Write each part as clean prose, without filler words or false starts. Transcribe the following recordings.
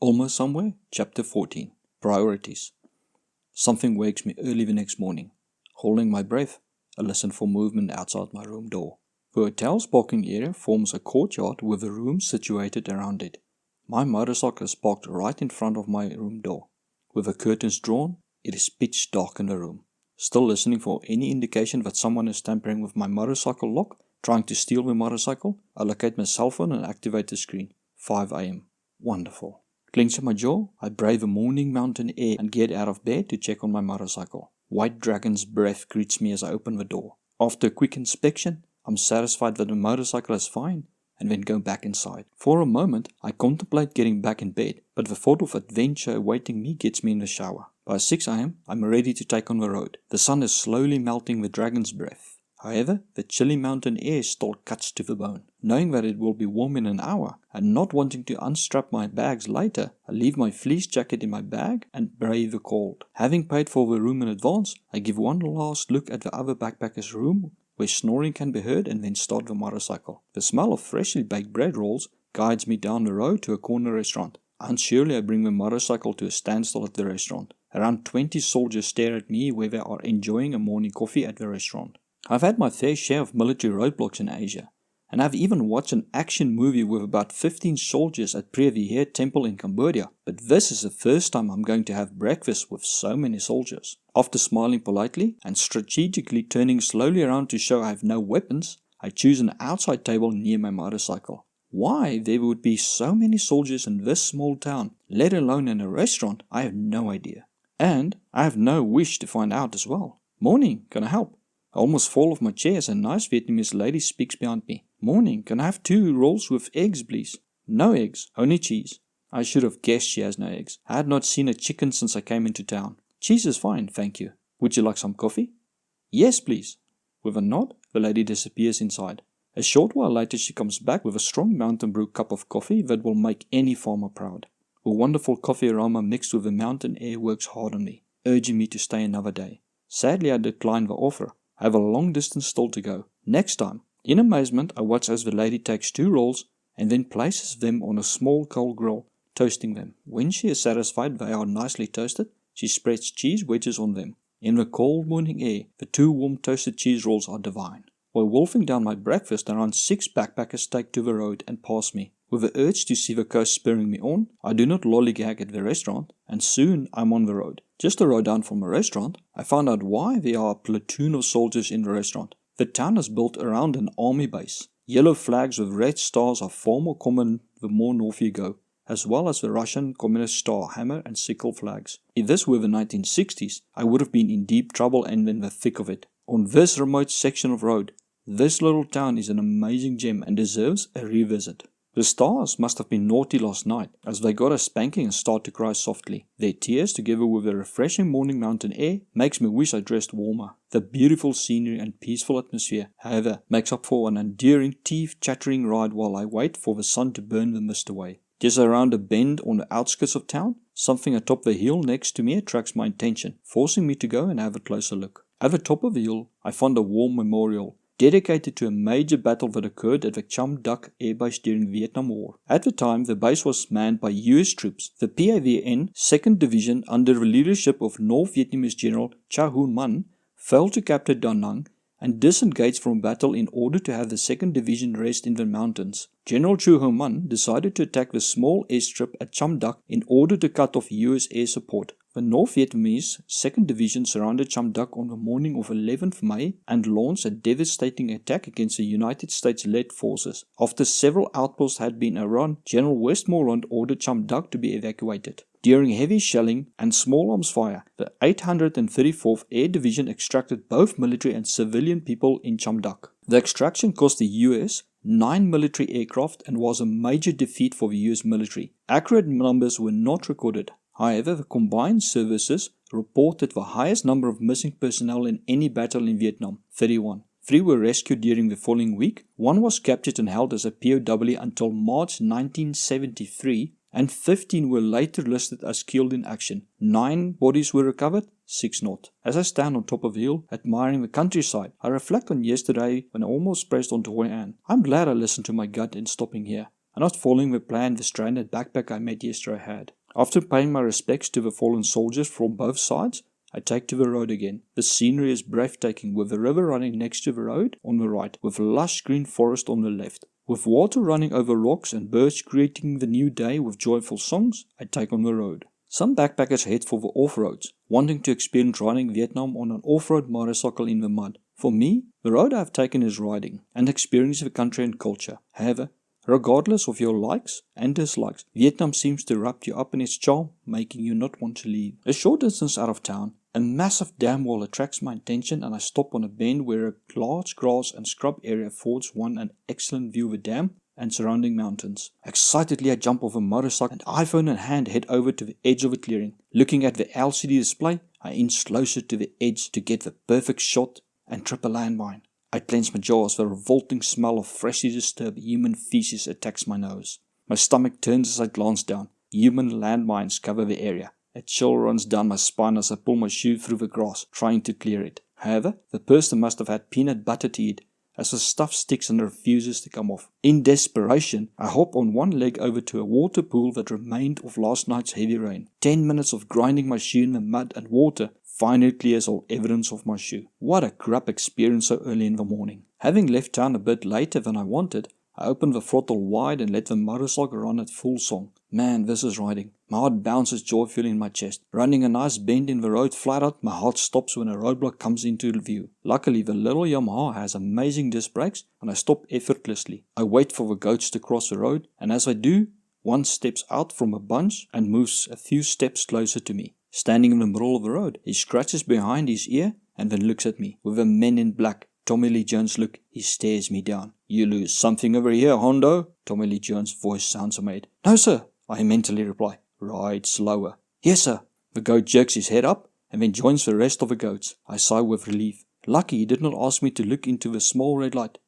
Almost Somewhere, Chapter 14. Priorities. Something wakes me early the next morning. Holding my breath, I listen for movement outside my room door. The hotel's parking area forms a courtyard with a room situated around it. My motorcycle is parked right in front of my room door. With the curtains drawn, it is pitch dark in the room. Still listening for any indication that someone is tampering with my motorcycle lock, trying to steal the motorcycle, I locate my cell phone and activate the screen. 5 a.m. Wonderful. Clenching my jaw, I brave the morning mountain air and get out of bed to check on my motorcycle. White dragon's breath greets me as I open the door. After a quick inspection, I'm satisfied that the motorcycle is fine and then go back inside. For a moment, I contemplate getting back in bed, but the thought of adventure awaiting me gets me in the shower. By 6 a.m., I'm ready to take on the road. The sun is slowly melting the dragon's breath. However, the chilly mountain air still cuts to the bone. Knowing that it will be warm in an hour, and not wanting to unstrap my bags later, I leave my fleece jacket in my bag and brave the cold. Having paid for the room in advance, I give one last look at the other backpacker's room, where snoring can be heard, and then start the motorcycle. The smell of freshly baked bread rolls guides me down the road to a corner restaurant. Unsurely I bring the motorcycle to a standstill at the restaurant. Around 20 soldiers stare at me where they are enjoying a morning coffee at the restaurant. I've had my fair share of military roadblocks in Asia, and I've even watched an action movie with about 15 soldiers at Previheer Temple in Cambodia, but this is the first time I'm going to have breakfast with so many soldiers. After smiling politely and strategically turning slowly around to show I have no weapons, I choose an outside table near my motorcycle. Why there would be so many soldiers in this small town, let alone in a restaurant, I have no idea. And I have no wish to find out as well. Morning, can I help? I almost fall off my chair as a nice Vietnamese lady speaks behind me. Morning, can I have 2 rolls with eggs, please? No eggs, only cheese. I should have guessed she has no eggs. I had not seen a chicken since I came into town. Cheese is fine, thank you. Would you like some coffee? Yes, please. With a nod, the lady disappears inside. A short while later she comes back with a strong mountain brew cup of coffee that will make any farmer proud. The wonderful coffee aroma mixed with the mountain air works hard on me, urging me to stay another day. Sadly I decline the offer. I have a long distance still to go. Next time, in amazement, I watch as the lady takes 2 rolls and then places them on a small coal grill, toasting them. When she is satisfied they are nicely toasted, she spreads cheese wedges on them. In the cold morning air, the 2 warm toasted cheese rolls are divine. While wolfing down my breakfast, around 6 backpackers take to the road and pass me. With the urge to see the coast spurring me on, I do not lollygag at the restaurant, and soon I'm on the road. Just a road down from a restaurant, I found out why there are a platoon of soldiers in the restaurant. The town is built around an army base. Yellow flags with red stars are far more common the more north you go, as well as the Russian Communist star, hammer and sickle flags. If this were the 1960s, I would have been in deep trouble and in the thick of it. On this remote section of road, this little town is an amazing gem and deserves a revisit. The stars must have been naughty last night, as they got a spanking and start to cry softly. Their tears, together with the refreshing morning mountain air, makes me wish I dressed warmer. The beautiful scenery and peaceful atmosphere, however, makes up for an enduring, teeth-chattering ride while I wait for the sun to burn the mist away. Just around a bend on the outskirts of town, something atop the hill next to me attracts my attention, forcing me to go and have a closer look. At the top of the hill, I find a war memorial, dedicated to a major battle that occurred at the Kham Duc air base during the Vietnam War. At the time, the base was manned by US troops. The PAVN 2nd Division, under the leadership of North Vietnamese General Cha Hun Man, failed to capture Da Nang and disengaged from battle in order to have the 2nd Division rest in the mountains. General Cha Hun Man decided to attack the small airstrip at Kham Duc in order to cut off US air support. The North Vietnamese 2nd Division surrounded Kham Duc on the morning of 11th May and launched a devastating attack against the United States-led forces. After several outposts had been overrun, General Westmoreland ordered Kham Duc to be evacuated. During heavy shelling and small arms fire, the 834th Air Division extracted both military and civilian people in Kham Duc. The extraction cost the US 9 military aircraft and was a major defeat for the US military. Accurate numbers were not recorded. However, the combined services reported the highest number of missing personnel in any battle in Vietnam, 31. 3 were rescued during the following week, 1 was captured and held as a POW until March 1973, and 15 were later listed as killed in action. 9 bodies were recovered, 6 not. As I stand on top of the hill, admiring the countryside, I reflect on yesterday when I almost pressed onto Hoi An. I'm glad I listened to my gut in stopping here. and not following the plan the stranded backpack I met yesterday had. After paying my respects to the fallen soldiers from both sides, I take to the road again. The scenery is breathtaking, with the river running next to the road on the right, with lush green forest on the left. With water running over rocks and birds greeting the new day with joyful songs, I take on the road. Some backpackers head for the off-roads, wanting to experience riding Vietnam on an off-road motorcycle in the mud. For me, the road I have taken is riding, and experiencing the country and culture. However, regardless of your likes and dislikes, Vietnam seems to wrap you up in its charm, making you not want to leave. A short distance out of town, a massive dam wall attracts my attention, and I stop on a bend where a large grass and scrub area affords one an excellent view of the dam and surrounding mountains. Excitedly I jump off a motorcycle and iPhone in hand head over to the edge of a clearing. Looking at the LCD display, I inch closer to the edge to get the perfect shot and trip a landmine. I clench my jaw as the revolting smell of freshly disturbed human feces attacks my nose. My stomach turns as I glance down. Human landmines cover the area. A chill runs down my spine as I pull my shoe through the grass, trying to clear it. However, the person must have had peanut butter to eat, as the stuff sticks and refuses to come off. In desperation, I hop on one leg over to a water pool that remained of last night's heavy rain. 10 minutes of grinding my shoe in the mud and water finally clears all evidence of my shoe. What a crap experience so early in the morning. Having left town a bit later than I wanted, I opened the throttle wide and let the motorcycle run at full song. Man, this is riding. My heart bounces joyfully in my chest. Running a nice bend in the road flat out, my heart stops when a roadblock comes into view. Luckily, the little Yamaha has amazing disc brakes and I stop effortlessly. I wait for the goats to cross the road, and as I do, one steps out from a bunch and moves a few steps closer to me. Standing in the middle of the road, he scratches behind his ear and then looks at me. With a Men in Black, Tommy Lee Jones look, he stares me down. "You lose something over here, Hondo." Tommy Lee Jones' voice sounds amazed. "No, sir," I mentally reply. "Ride slower." "Yes, sir." The goat jerks his head up and then joins the rest of the goats. I sigh with relief. Lucky he did not ask me to look into the small red light.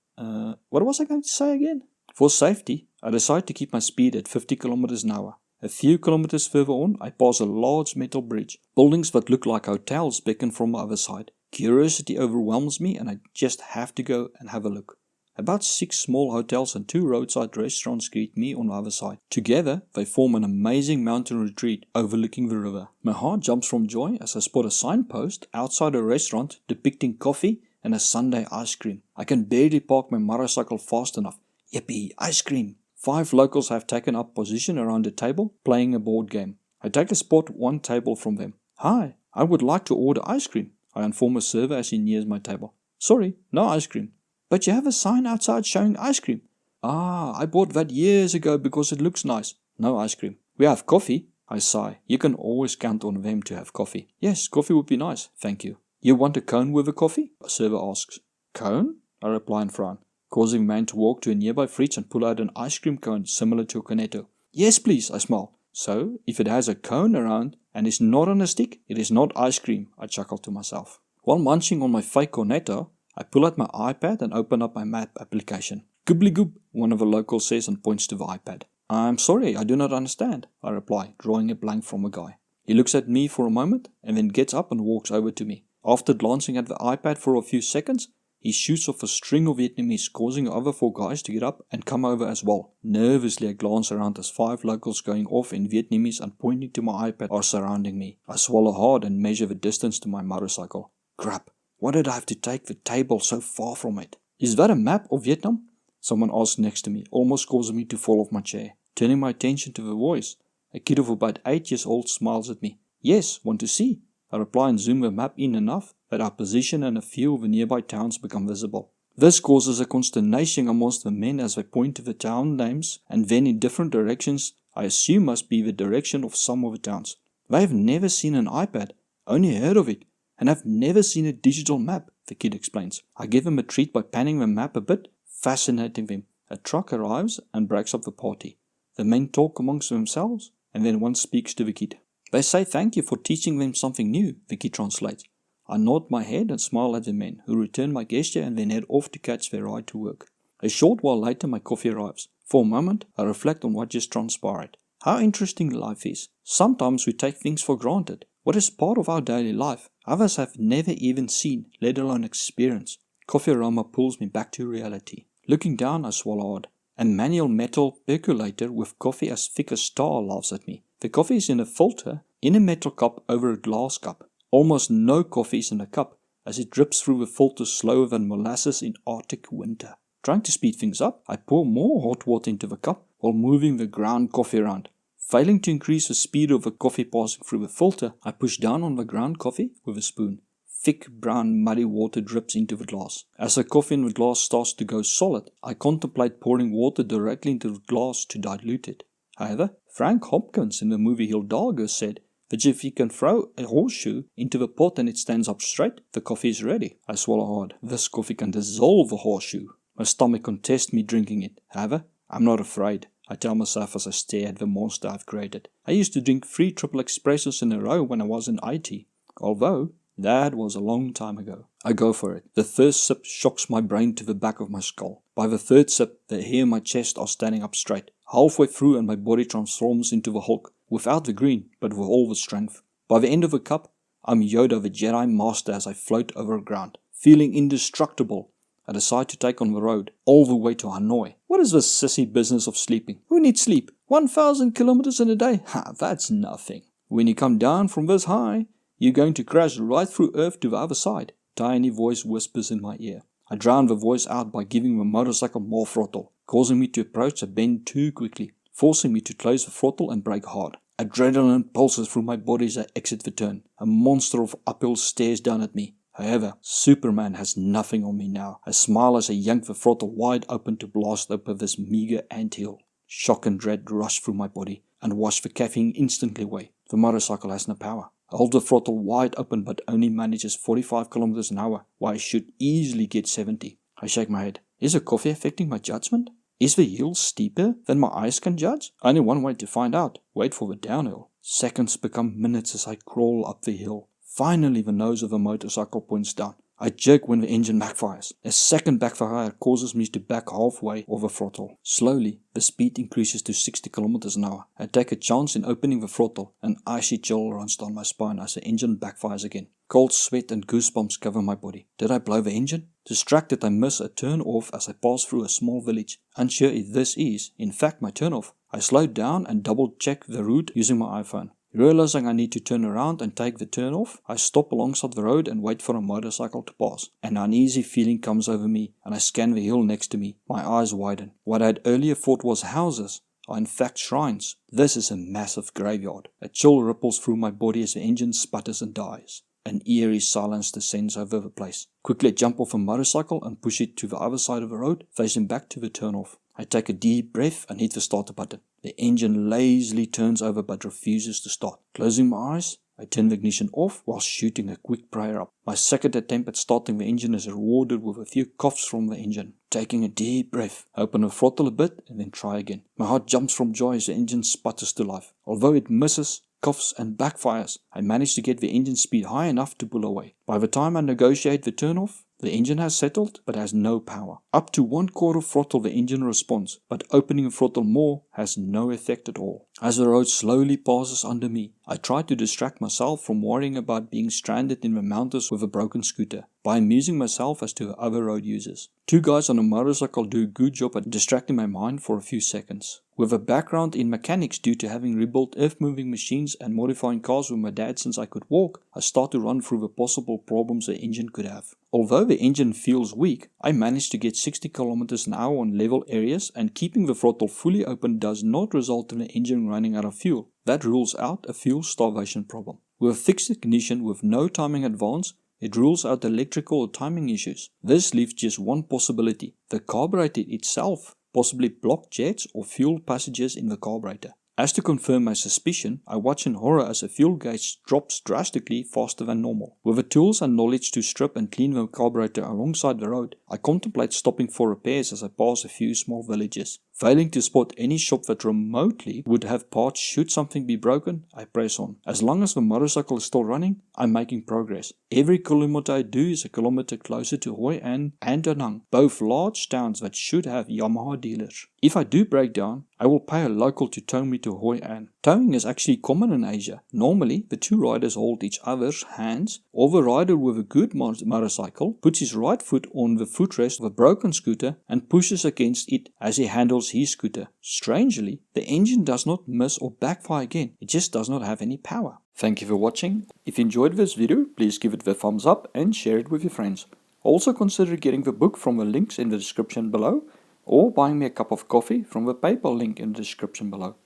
What was I going to say again? For safety, I decide to keep my speed at 50 kilometers an hour. A few kilometers further on, I pass a large metal bridge. Buildings that look like hotels beckon from the other side. Curiosity overwhelms me and I just have to go and have a look. About 6 small hotels and 2 roadside restaurants greet me on the other side. Together, they form an amazing mountain retreat overlooking the river. My heart jumps from joy as I spot a signpost outside a restaurant depicting coffee and a sundae ice cream. I can barely park my motorcycle fast enough. Yippee, ice cream! 5 locals have taken up position around a table, playing a board game. I take a spot one table from them. "Hi, I would like to order ice cream," I inform a server as he nears my table. "Sorry, no ice cream." "But you have a sign outside showing ice cream." "Ah, I bought that years ago because it looks nice." "No ice cream." "We have coffee." I sigh. You can always count on them to have coffee. "Yes, coffee would be nice, thank you." "You want a cone with the coffee?" a server asks. "Cone?" I reply and frown, causing the man to walk to a nearby fridge and pull out an ice cream cone similar to a cornetto. "Yes, please," I smile. "So, if it has a cone around and is not on a stick, it is not ice cream," I chuckle to myself. While munching on my fake cornetto, I pull out my iPad and open up my map application. "Goobly-goob," one of the locals says and points to the iPad. "I'm sorry, I do not understand," I reply, drawing a blank from a guy. He looks at me for a moment and then gets up and walks over to me. After glancing at the iPad for a few seconds, he shoots off a string of Vietnamese, causing the other 4 guys to get up and come over as well. Nervously, I glance around as 5 locals going off in Vietnamese and pointing to my iPad are surrounding me. I swallow hard and measure the distance to my motorcycle. Crap, why did I have to take the table so far from it? "Is that a map of Vietnam?" someone asks next to me, almost causing me to fall off my chair. Turning my attention to the voice, a kid of about 8 years old smiles at me. "Yes, want to see?" I reply and zoom the map in enough that our position and a few of the nearby towns become visible. This causes a consternation amongst the men as they point to the town names and then in different directions I assume must be the direction of some of the towns. They have never seen an iPad, only heard of it, and have never seen a digital map, the kid explains. I give him a treat by panning the map a bit, fascinating them. A truck arrives and breaks up the party. The men talk amongst themselves and then one speaks to the kid. "They say thank you for teaching them something new," the kid translates. I nod my head and smile at the men, who return my gesture and then head off to catch their ride to work. A short while later my coffee arrives. For a moment I reflect on what just transpired. How interesting life is. Sometimes we take things for granted. What is part of our daily life, others have never even seen, let alone experienced. Coffee aroma pulls me back to reality. Looking down, I swallow hard. A manual metal percolator with coffee as thick as tar laughs at me. The coffee is in a filter in a metal cup over a glass cup. Almost no coffee is in the cup, as it drips through the filter slower than molasses in Arctic winter. Trying to speed things up, I pour more hot water into the cup while moving the ground coffee around. Failing to increase the speed of the coffee passing through the filter, I push down on the ground coffee with a spoon. Thick brown muddy water drips into the glass. As the coffee in the glass starts to go solid, I contemplate pouring water directly into the glass to dilute it. However, Frank Hopkins in the movie Hidalgo said that if you can throw a horseshoe into the pot and it stands up straight, the coffee is ready. I swallow hard. This coffee can dissolve a horseshoe. My stomach contests me drinking it. However, I'm not afraid. I tell myself as I stare at the monster I've created. I used to drink 3 triple espressos in a row when I was in IT, although that was a long time ago. I go for it. The first sip shocks my brain to the back of my skull. By the third sip, the hair in my chest are standing up straight. Halfway through and my body transforms into the Hulk, without the green, but with all the strength. By the end of the cup, I'm Yoda the Jedi Master as I float over the ground, feeling indestructible. I decide to take on the road, all the way to Hanoi. What is this sissy business of sleeping? Who needs sleep? 1,000 kilometers in a day? Ha, that's nothing. When you come down from this high, you're going to crash right through Earth to the other side. Tiny voice whispers in my ear. I drown the voice out by giving the motorcycle more throttle, causing me to approach a bend too quickly, forcing me to close the throttle and brake hard. Adrenaline pulses through my body as I exit the turn. A monster of uphill stares down at me. However, Superman has nothing on me now. I smile as I yank the throttle wide open to blast open this meager anthill. Shock and dread rush through my body and wash the caffeine instantly away. The motorcycle has no power. I hold the throttle wide open but only manages 45 kilometers an hour, while I should easily get 70. I shake my head. Is the coffee affecting my judgment? Is the hill steeper than my eyes can judge? Only one way to find out. Wait for the downhill. Seconds become minutes as I crawl up the hill. Finally, the nose of the motorcycle points down. I jerk when the engine backfires. A second backfire causes me to back halfway of the throttle. Slowly, the speed increases to 60 kilometers an hour. I take a chance in opening the throttle. An icy chill runs down my spine as the engine backfires again. Cold sweat and goosebumps cover my body. Did I blow the engine? Distracted, I miss a turn off as I pass through a small village. Unsure if this is, in fact, my turn off. I slow down and double check the route using my iPhone. Realizing I need to turn around and take the turn off, I stop alongside the road and wait for a motorcycle to pass. An uneasy feeling comes over me and I scan the hill next to me. My eyes widen. What I had earlier thought was houses are in fact shrines. This is a massive graveyard. A chill ripples through my body as the engine sputters and dies. An eerie silence descends over the place. Quickly I jump off a motorcycle and push it to the other side of the road, facing back to the turnoff. I take a deep breath and hit the starter button. The engine lazily turns over but refuses to start. Closing my eyes, I turn the ignition off while shooting a quick prayer up. My second attempt at starting the engine is rewarded with a few coughs from the engine. Taking a deep breath, I open the throttle a bit and then try again. My heart jumps from joy as the engine sputters to life. Although it misses, coughs and backfires, I manage to get the engine speed high enough to pull away. By the time I negotiate the turn-off, the engine has settled but has no power. Up to 1/4 throttle the engine responds, but opening the throttle more has no effect at all. As the road slowly passes under me, I try to distract myself from worrying about being stranded in the mountains with a broken scooter by amusing myself as to other road users. 2 guys on a motorcycle do a good job at distracting my mind for a few seconds. With a background in mechanics due to having rebuilt earth-moving machines and modifying cars with my dad since I could walk, I start to run through the possible problems the engine could have. Although the engine feels weak, I managed to get 60 kilometers an hour on level areas, and keeping the throttle fully open does not result in the engine running out of fuel. That rules out a fuel starvation problem. With a fixed ignition with no timing advance, it rules out electrical or timing issues. This leaves just one possibility: the carburetor itself possibly blocked jets or fuel passages in the carburetor. As to confirm my suspicion, I watch in horror as the fuel gauge drops drastically faster than normal. With the tools and knowledge to strip and clean the carburetor alongside the road, I contemplate stopping for repairs as I pass a few small villages. Failing to spot any shop that remotely would have parts should something be broken, I press on. As long as the motorcycle is still running, I'm making progress. Every kilometer I do is a kilometer closer to Hoi An and Da Nang, both large towns that should have Yamaha dealers. If I do break down, I will pay a local to tow me to Hoi An. Towing is actually common in Asia. Normally, the two riders hold each other's hands, or the rider with a good motorcycle puts his right foot on the footrest of a broken scooter and pushes against it as he handles his scooter. Strangely, the engine does not miss or backfire again, it just does not have any power. Thank you for watching. If you enjoyed this video, please give it the thumbs up and share it with your friends. Also consider getting the book from the links in the description below, or buying me a cup of coffee from the PayPal link in the description below.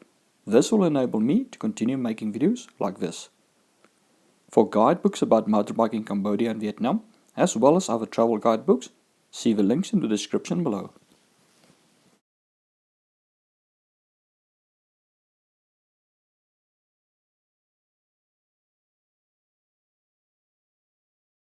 This will enable me to continue making videos like this. For guidebooks about motorbiking in Cambodia and Vietnam, as well as other travel guidebooks, see the links in the description below.